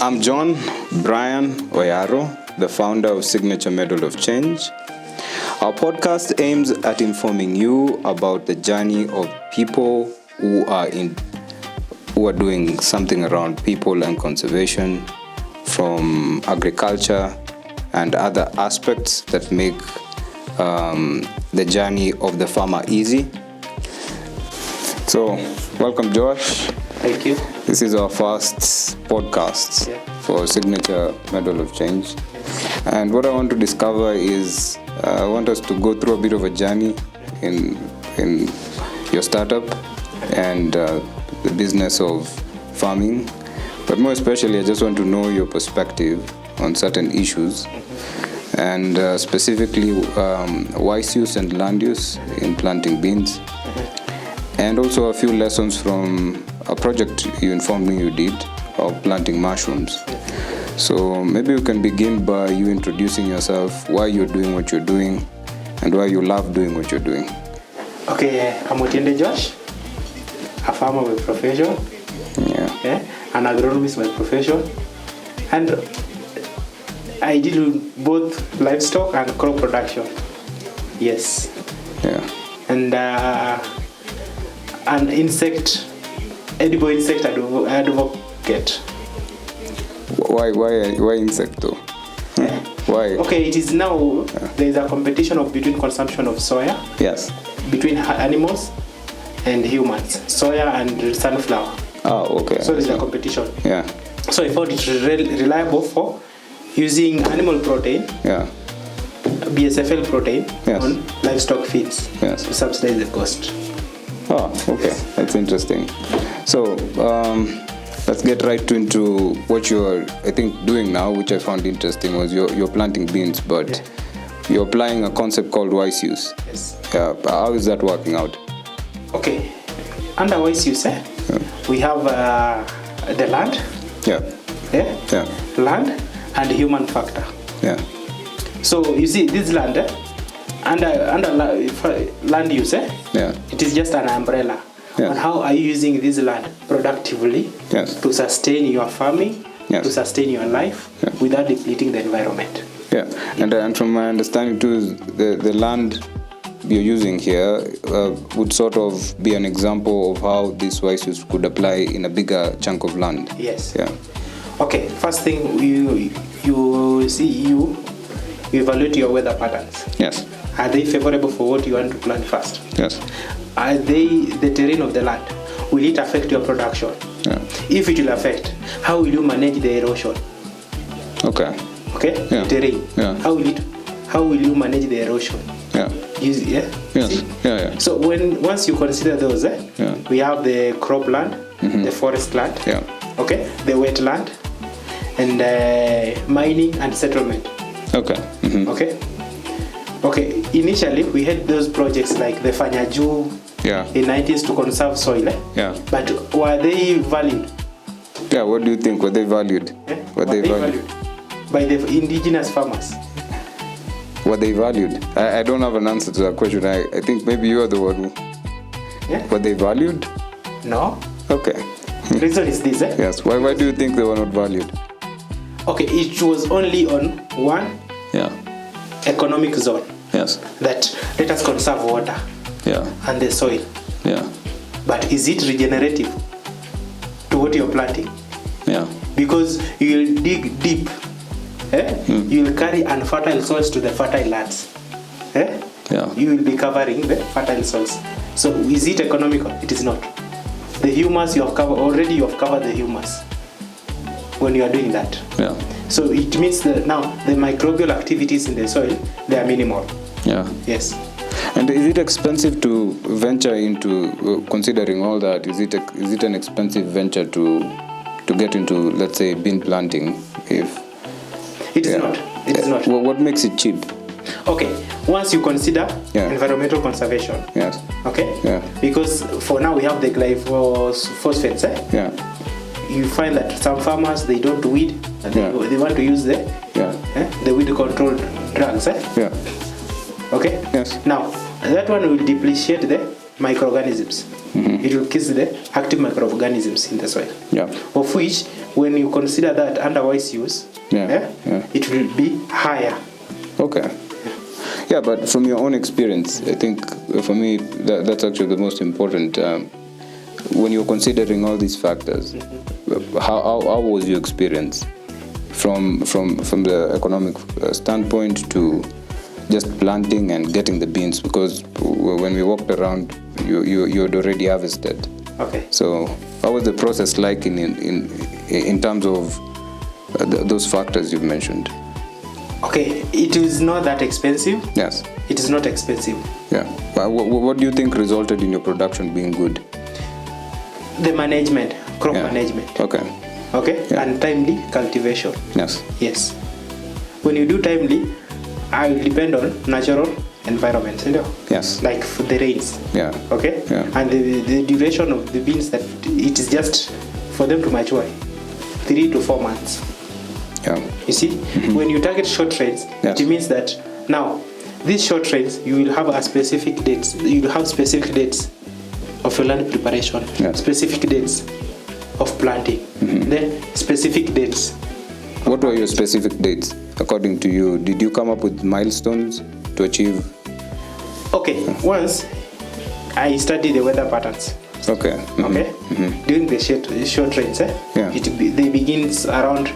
I'm John Brian Oyaro, the founder of Signature Medal of Change. Our podcast aims at informing you about the journey of people who are doing something around people and conservation, from agriculture and other aspects that make the journey of the farmer easy. So, welcome, Josh. Thank you. This is our first podcast for Signature Medal of Change. And what I want to discover is, I want us to go through a bit of a journey in your startup and the business of farming. But more especially, I just want to know your perspective on certain issues, and specifically wise use and land use in planting beans, and also a few lessons from a project you informed me you did of planting mushrooms. So maybe you can begin by you introducing yourself, why you're doing what you're doing, and why you love doing what you're doing. Okay, I'm Otiende Joash, a farmer by profession. An agronomist by profession. And I deal with both livestock and crop production. Yes. Yeah. And an edible insect advocate. Why insect though? Why? Okay, it is now there is a competition between consumption of soya. Yes. Between animals and humans, soya and sunflower. Oh, okay. So there's a competition. Yeah. So I found it reliable for using animal protein. Yeah. BSFL protein on livestock feeds to subsidize the cost. Oh, okay. That's interesting. So, let's get right into what you're, I think, doing now, which I found interesting, was you're planting beans, but you're applying a concept called wise use. Yes. How is that working out? Okay. Under wise use, we have the land. Land and human factor. Yeah. So you see, this land, under land use, it is just an umbrella. And how are you using this land productively to sustain your farming, to sustain your life without depleting the environment? Yeah, and from my understanding too, the land you're using here would sort of be an example of how this wise use could apply in a bigger chunk of land. Yes. Yeah. Okay. First thing, you evaluate your weather patterns. Yes. Are they favorable for what you want to plant first? Yes. Are they the terrain of the land? Will it affect your production? Yeah. If it will affect, how will you manage the erosion? Okay. Okay. Yeah. The terrain. Yeah. How will you manage the erosion? Yeah. Yes. Yeah. So once you consider those, we have the crop land, the forest land, okay, the wetland, and mining and settlement. Okay. Mm-hmm. Okay. Initially, we had those projects like the Fanyaju in 90s to conserve soil. But were they valued? Yeah. What do you think? Were they valued? Were they valued by the indigenous farmers? Were they valued? I don't have an answer to that question. I think maybe you are the one who... Were they valued? No. Okay. The reason is this. Yes. Why do you think they were not valued? Okay, it was only on one economic zone. Yes. That let us conserve water and the soil. Yeah. But is it regenerative to what you're planting? Yeah. Because you will dig deep. You will carry unfertile soils to the fertile lands. You will be covering the fertile soils. So is it economical? It is not. The humus you have covered already. You have covered the humus when you are doing that. Yeah. So it means that now the microbial activities in the soil, they are minimal. Yeah. Yes. And is it expensive to venture into considering all that? Is it an expensive venture to get into, let's say, bean planting? It is not. It is not. What makes it cheap? Okay. Once you consider environmental conservation. Yes. Okay. Yeah. Because for now we have the glyphosates. You find that some farmers, they don't weed, and they want to use the weed control drugs. Okay. Yes. Now that one will depreciate the microorganisms. It will kill the active microorganisms in the soil. Yeah. Of which, when you consider that under wise use, it will be higher. Okay. Yeah, but from your own experience, I think for me that's actually the most important. When you're considering all these factors, how was your experience from the economic standpoint to just planting and getting the beans? Because when we walked around, you had already harvested. Okay. So how was the process like in terms of those factors you've mentioned? Okay, it is not that expensive. Yes. It is not expensive. Yeah. What do you think resulted in your production being good? The management, crop management. Okay. Okay, and timely cultivation. Yes. Yes. When you do timely, I will depend on natural environment, Yes. like the rains. Yeah. Okay. Yeah. And the duration of the beans, that it is just for them to mature 3 to 4 months. Yeah. You see, when you target short rains, Yes. it means that now these short rains, you will have a specific dates. You will have specific dates of your land preparation, Yes. specific dates of planting, then specific dates. What were your specific dates according to you? Did you come up with milestones to achieve? Okay, once I study the weather patterns. Okay. Okay, during the short rains, they begins around.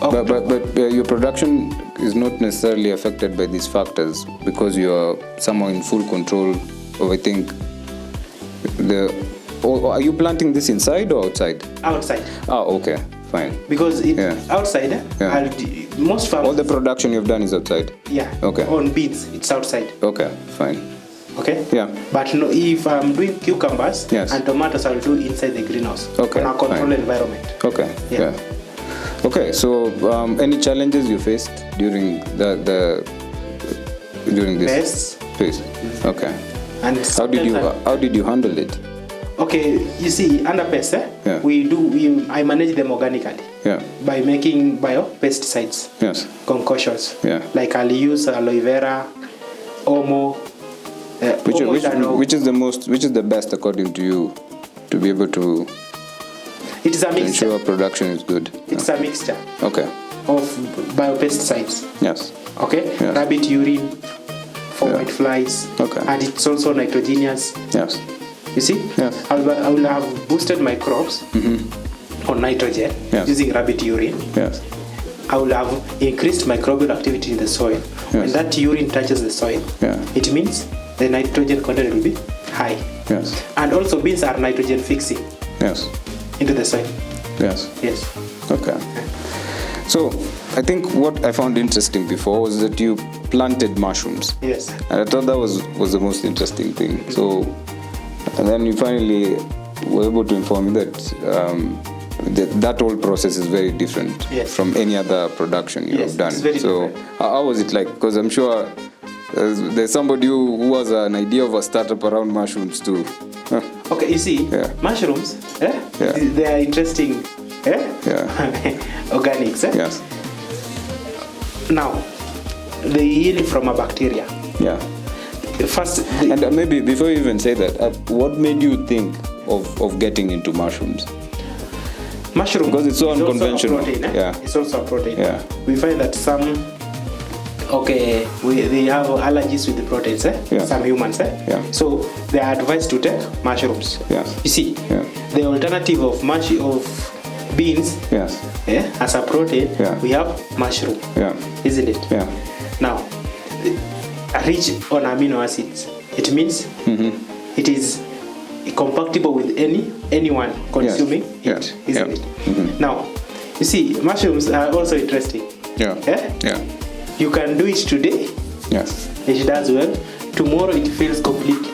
But your production is not necessarily affected by these factors because you are somehow in full control of, I think, are you planting this inside or outside? Outside. Oh, okay, fine. Because outside, most farmers. All the production you've done is outside? Yeah. Okay. On beans, it's outside. Okay, fine. Okay? Yeah. But no, if I'm doing cucumbers Yes. and tomatoes, I'll do inside the greenhouse. Okay, in a controlled fine. environment. Okay, Yeah. Okay, so any challenges you faced during during this Pests. phase? Okay. And How did you handle it? Okay, you see, under pests, Yeah. I manage them organically. Yeah. By making biopesticides. Yes. Concoctions. Yeah. Like I'll use aloe vera, Omo. Which is the best according to you to be able to it is a mixture. ensure production is good? It's a mixture. Okay. Of biopesticides. Yes. Okay. Yes. Rabbit urine for white flies. Okay. And it's also nitrogenous. Yes. You see? Yes. I will have boosted my crops on nitrogen using rabbit urine. Yes. I will have increased microbial activity in the soil. When that urine touches the soil, it means the nitrogen content will be high. Yes. And also beans are nitrogen fixing. Yes. Into the soil. Yes. Yes. Okay. So I think what I found interesting before was that you planted mushrooms. Yes. And I thought that was the most interesting thing. So, and then you finally were able to inform me that that whole process is very different from any other production you have done. It's very so different. How was it like? Because I'm sure there's somebody who has an idea of a startup around mushrooms too. Okay, you see, mushrooms, they are interesting organics. Yes. Now, they yield from a bacteria. Yeah. First, and maybe before you even say that, what made you think of getting into mushrooms? Mushroom, because it's so unconventional. Also a protein, Yeah. It's also a protein. Yeah. We find that they have allergies with the proteins. Some humans. Yeah. So they are advised to take mushrooms. Yes. You see, the alternative of beans. Yes. As a protein, we have mushroom. Yeah. Isn't it? Yeah. Now, rich on amino acids. It means it is compatible with anyone consuming it, isn't it? Now, you see, mushrooms are also interesting. Yeah. Yeah. You can do it today. Yes. It does well. Tomorrow it fails completely.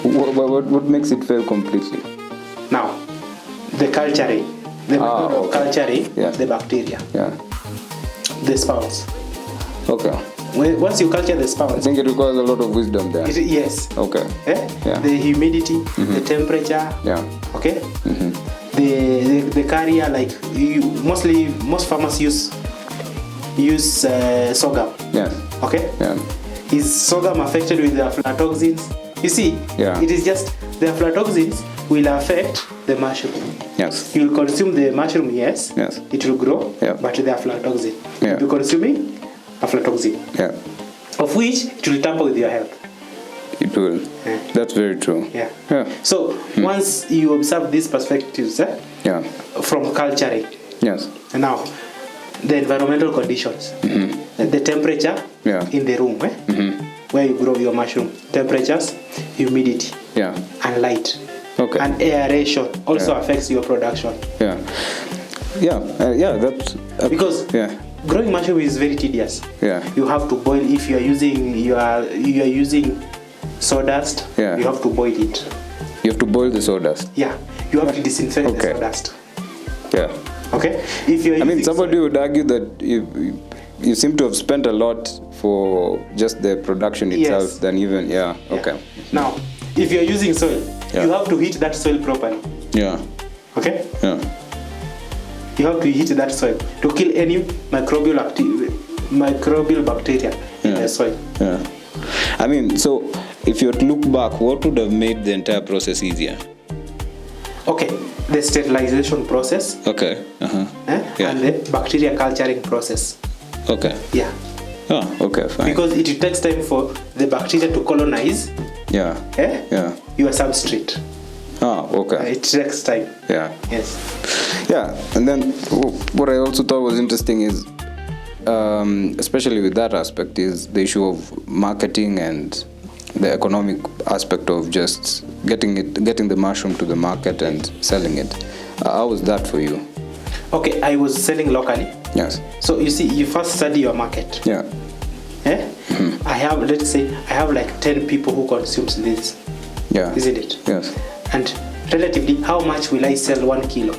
What makes it fail completely? Now, the culturing. The method of culturing the bacteria. Yeah. The sprouts. Okay. Once you culture the sprouts, I think it requires a lot of wisdom there. Yes. Okay. Yeah. The humidity, the temperature. Yeah. Okay. The carrier, like most farmers use sorghum. Yes. Okay. Yeah. Is sorghum affected with the aflatoxins? You see, it is just the aflatoxins will affect the mushroom. Yes. You will consume the mushroom, yes. It will grow, but the aflatoxin. Yeah. You're consuming aflatoxin. Yeah. Of which it will tamper with your health. It will. Yeah. That's very true. Yeah. So once you observe these perspectives, from culturing. Yes. And now, the environmental conditions, the temperature in the room, where you grow your mushroom, temperatures, humidity, and light, and aeration also affects your production. That's because growing mushroom is very tedious. You have to boil. If you are using sawdust, you have to boil it. You have to boil the sawdust. Yeah, you have to disinfect the sawdust. Yeah. Okay. If you somebody would argue that you seem to have spent a lot for just the production itself than even okay. Now, if you are using soil, you have to heat that soil properly. Yeah. Okay. Yeah. You have to heat that soil to kill any microbial bacteria in the soil. Yeah. So if you were to look back, what would have made the entire process easier? Okay, the sterilization process. Okay. And the bacteria culturing process. Okay. Yeah. Oh, okay, fine. Because it takes time for the bacteria to colonize. Your substrate. Okay. It takes time. Yeah. Yes. Yeah, and then what I also thought was interesting is, especially with that aspect, is the issue of marketing and the economic aspect of just getting the mushroom to the market and selling it. How was that for you? Okay, I was selling locally. Yes. So you see, you first study your market. Yeah. I have, let's say, like 10 people who consumes this. Yeah. Isn't it? Yes. And relatively, how much will I sell 1 kilo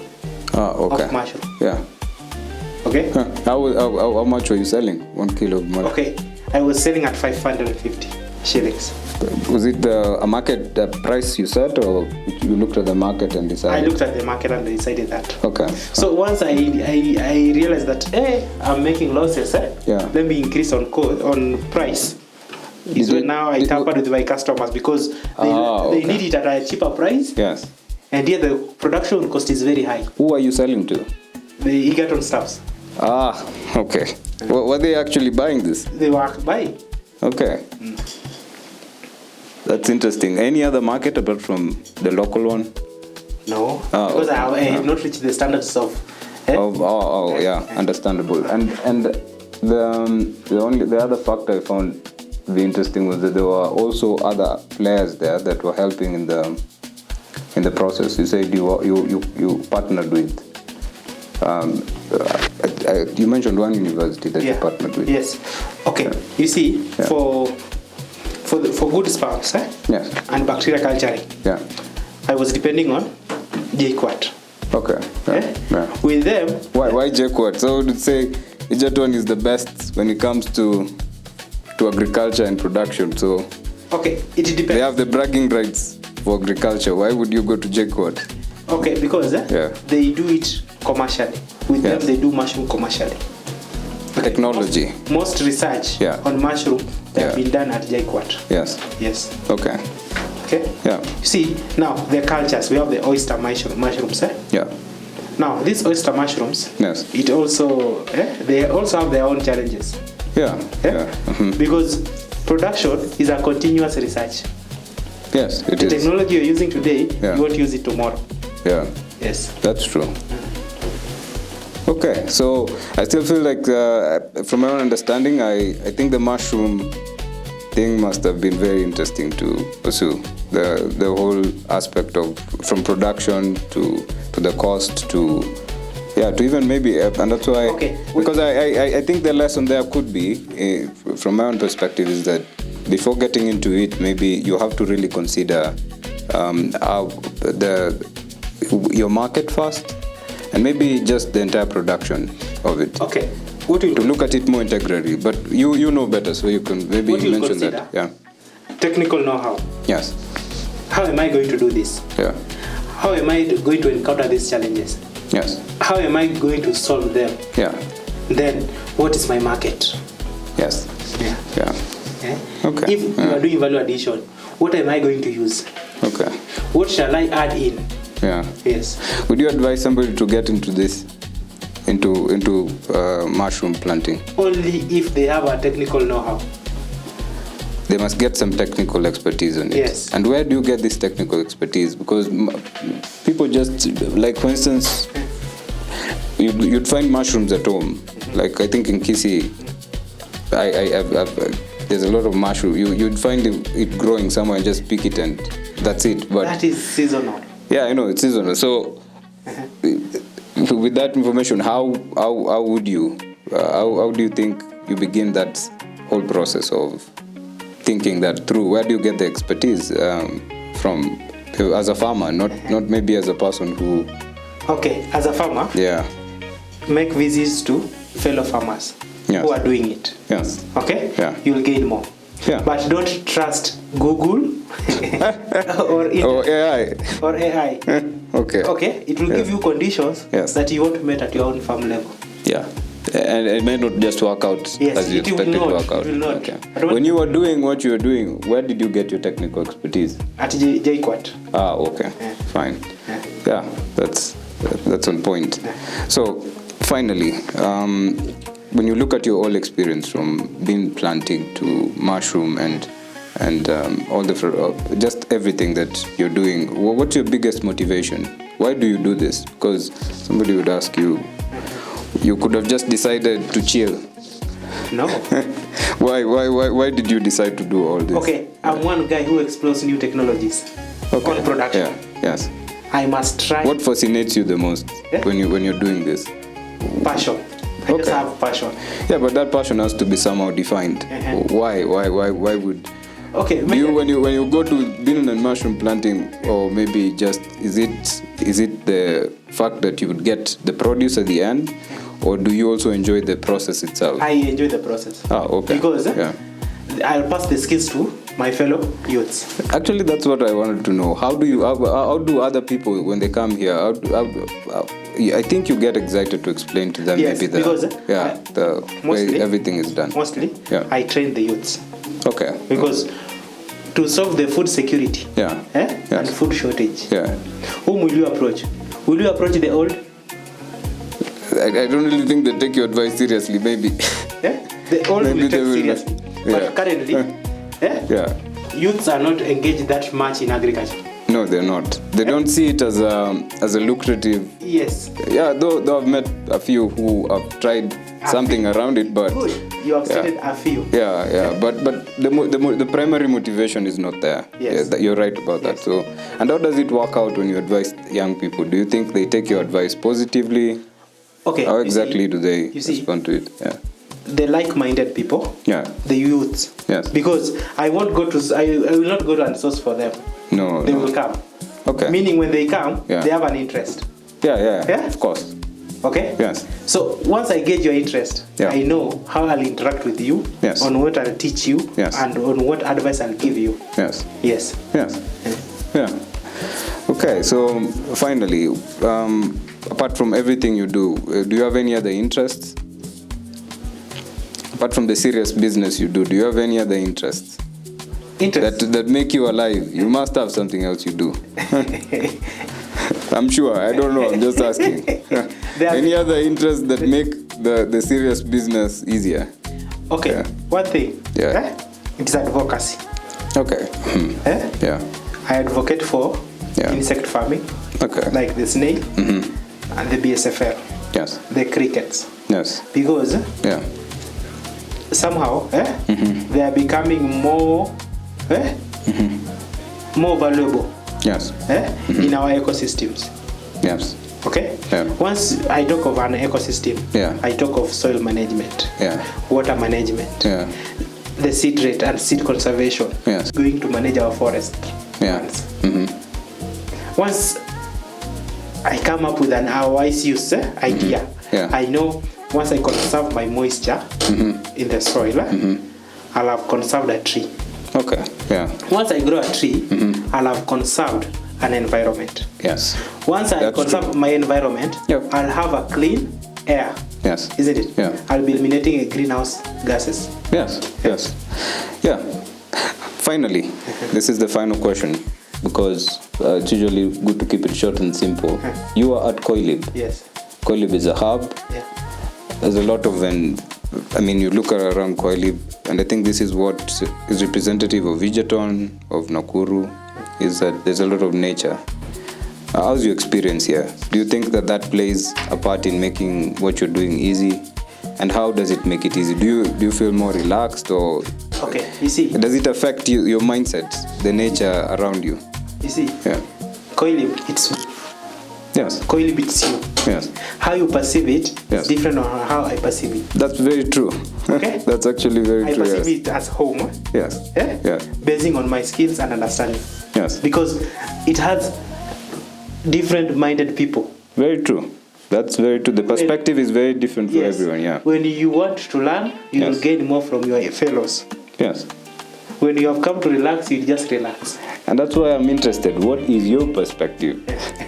of mushroom? Yeah. Okay. How much were you selling 1 kilo of mushroom? Okay, I was selling at 550 shillings. Was it a market price you set, or you looked at the market and decided? I looked at the market and decided that. Okay. So once I realized that I'm making losses, let me increase on price. Now I tampered with my customers because they need it at a cheaper price. Yes. And here the production cost is very high. Who are you selling to? The Egerton staffs. Okay. Were they actually buying this? They were buying. Okay. That's interesting. Any other market apart from the local one? No, because I have not reached the standards of. Understandable. And the other factor I found very interesting was that there were also other players there that were helping in the process. You said you partnered with. You mentioned one university that you partnered with. Yes. Okay. You see, for good sperms and bacteria culturing, I was depending on JQuat. Okay. With them. Why JQuat? So I would say Egerton is the best when it comes to agriculture and production. So it depends. They have the bragging rights for agriculture. Why would you go to JQuat? Okay, because they do it commercially. With them, they do mushroom commercially. Technology. Most research on mushroom have been done at JQuat. Yes. Okay. Yeah. You see, now the cultures, we have the oyster mushrooms. Yeah. Now, these oyster mushrooms, it also, they also have their own challenges. Yeah. Because production is a continuous research. Yes, it the is. Technology you're using today, you won't use it tomorrow. Yeah. Yes. That's true. Okay, so I still feel like, from my own understanding, I think the mushroom thing must have been very interesting to pursue. The whole aspect of from production to the cost to even maybe, and that's why. Because I think the lesson there could be, from my own perspective, is that before getting into it, maybe you have to really consider your market first, and maybe just the entire production of it. Okay. To look at it more integrally, but you know better, so you can maybe mention that. Yeah. Technical know-how. Yes. How am I going to do this? Yeah. How am I going to encounter these challenges? Yes. How am I going to solve them? Yeah. Then, what is my market? Yes. Yeah. Okay. If you are doing value addition, what am I going to use? Okay. What shall I add in? Yeah. Yes. Would you advise somebody to get into this, into mushroom planting? Only if they have a technical know-how. They must get some technical expertise on it. Yes. And where do you get this technical expertise? Because people just, like for instance, you'd find mushrooms at home. Like I think in Kisii, there's a lot of mushroom. You'd find it growing somewhere and just pick it and that's it. But that is seasonal. Yeah, I know it's seasonal. So with that information, how would you, how do you think you begin that whole process of thinking that through? Where do you get the expertise from as a farmer, not maybe as a person who... Okay, as a farmer, yeah, make visits to fellow farmers who are doing it. Yes. Okay? Yeah. You'll gain more. Yeah. But don't trust Google or AI. Or AI. Okay. Okay? It will give you conditions that you won't meet at your own farm level. Yeah. And it may not just work out as you expect it to work out. It will not. Okay. When you were doing what you were doing, where did you get your technical expertise? At JQuat. Ah, okay. Yeah. Fine. Yeah. Yeah, that's on point. Yeah. So, finally, when you look at your whole experience from bean planting to mushroom and all the just everything that you're doing, what's your biggest motivation? Why do you do this? Because somebody would ask you, you could have just decided to chill. No. Why did you decide to do all this? Okay, I'm one guy who explores new technologies on production. Yeah. Yes. I must try. What fascinates you the most when you're doing this? Passion. I just have passion. Yeah, but that passion has to be somehow defined. Why would? Okay. When you go to bean and mushroom planting, or maybe just is it the fact that you would get the produce at the end, or do you also enjoy the process itself? I enjoy the process. Ah, okay. Because I'll pass the skills to my fellow youths. Actually, that's what I wanted to know. How do other people, when they come here, I think you get excited to explain to them Yes, maybe because the way everything is done. Mostly, I train the youths. Okay. Because to solve the food security and food shortage, whom will you approach? Will you approach the old? I don't really think they take your advice seriously, maybe. The old will take seriously. But currently, youths are not engaged that much in agriculture. No, they're not. They don't see it as a lucrative. Yes. Yeah, though I've met a few who have tried something around it, but good. You have stated a few. Yeah. But the primary motivation is not there. Yes. You're right about that. So, and how does it work out when you advise young people? Do you think they take your advice positively? Okay. How exactly do they respond to it? Yeah. The like-minded people. Yeah. The youths. Yes. Because I will not go and source for them. No. They will come. Okay. Meaning when they come, they have an interest. Yeah. Of course. Okay? Yes. So once I get your interest, I know how I'll interact with you, on what I'll teach you, and on what advice I'll give you. Yes. Yeah. Okay, so finally, apart from everything you do you have any other interests? Apart from the serious business you do you have any other interests? That make you alive? You must have something else you do. I'm sure. I don't know. I'm just asking. Any other interests that make the serious business easier? Okay. One thing. It is advocacy. Okay. Yeah. I advocate for insect farming. Okay. Like the snail and the BSFL. Yes. The crickets. Yes. Because somehow they are becoming more valuable. Yes. In our ecosystems. Yes. Okay? Yeah. Once I talk of an ecosystem, I talk of soil management, water management, the seed rate and seed conservation, going to manage our forest. Once I come up with an wise use idea, I know once I conserve my moisture in the soil, I'll have conserved a tree. Okay. Yeah. Once I grow a tree, I'll have conserved an environment. Yes. Once I conserve my environment, I'll have a clean air. Yes. Isn't it? Yeah. I'll be eliminating greenhouse gases. Yes. Yeah. finally, this is the final question, because it's usually good to keep it short and simple. You are at Koilib. Yes. Koilib is a hub. Yeah. There's a lot of, you look around Koilib, and I think this is what is representative of Egerton, of Nakuru, is that there's a lot of nature. How's your experience here? Do you think that plays a part in making what you're doing easy? And how does it make it easy? Do you feel more relaxed, or okay, you see, does it affect your mindset, the nature around you? You see, yeah. Koilib, it's yes. Koilib, it's you. Yes. How you perceive it yes. is different on how I perceive it. That's very true. Okay. That's actually very true. I perceive it as home. Yes. Yeah? Yes. Basing on my skills and understanding. Yes. Because it has different-minded people. Very true. That's very true. The perspective is very different for everyone. Yeah. When you want to learn, you will gain more from your fellows. Yes. When you have come to relax, you just relax. And that's why I'm interested. What is your perspective?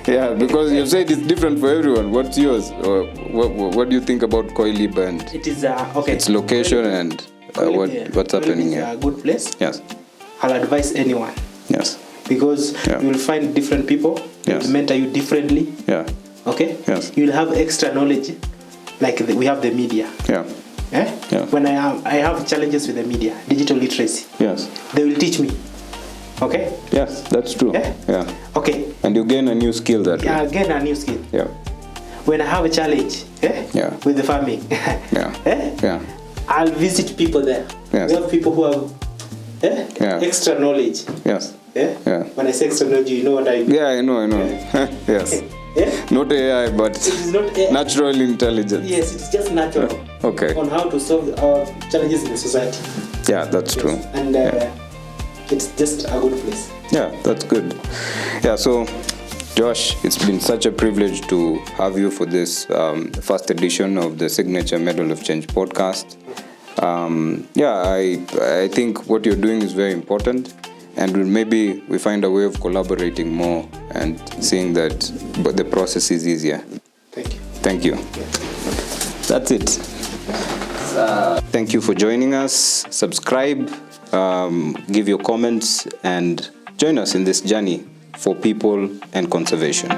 Yeah, because you've said it's different for everyone. What's yours? Or what do you think about Koilib and it is okay. Its location and what's happening here? It's a good place. Yes. I'll advise anyone. Yes. Because you will find different people. Yes. Will mentor you differently. Yeah. Okay. Yes. You will have extra knowledge, like we have the media. Yeah. Yeah. When I have challenges with the media, digital literacy. Yes. They will teach me. Okay. Yes, that's true. Yeah. Okay. And you gain a new skill that way. Yeah, gain a new skill. Yeah. When I have a challenge, with the farming, I'll visit people there. Yes. We have people who have extra knowledge. Yes. Yeah. When I say extra knowledge, you know what I mean. Yeah, I know. Yes. Not AI, but it is not AI. Natural intelligence. Yes, it's just natural. Okay. On how to solve our challenges in the society. Yeah, that's true. And it's just a good place. Yeah, that's good. Yeah, so Josh, it's been such a privilege to have you for this first edition of the Signature Medal of Change podcast. I think what you're doing is very important, and maybe we find a way of collaborating more and seeing that the process is easier. Thank you. That's it. Thank you for joining us. Subscribe, give your comments, and join us in this journey for people and conservation.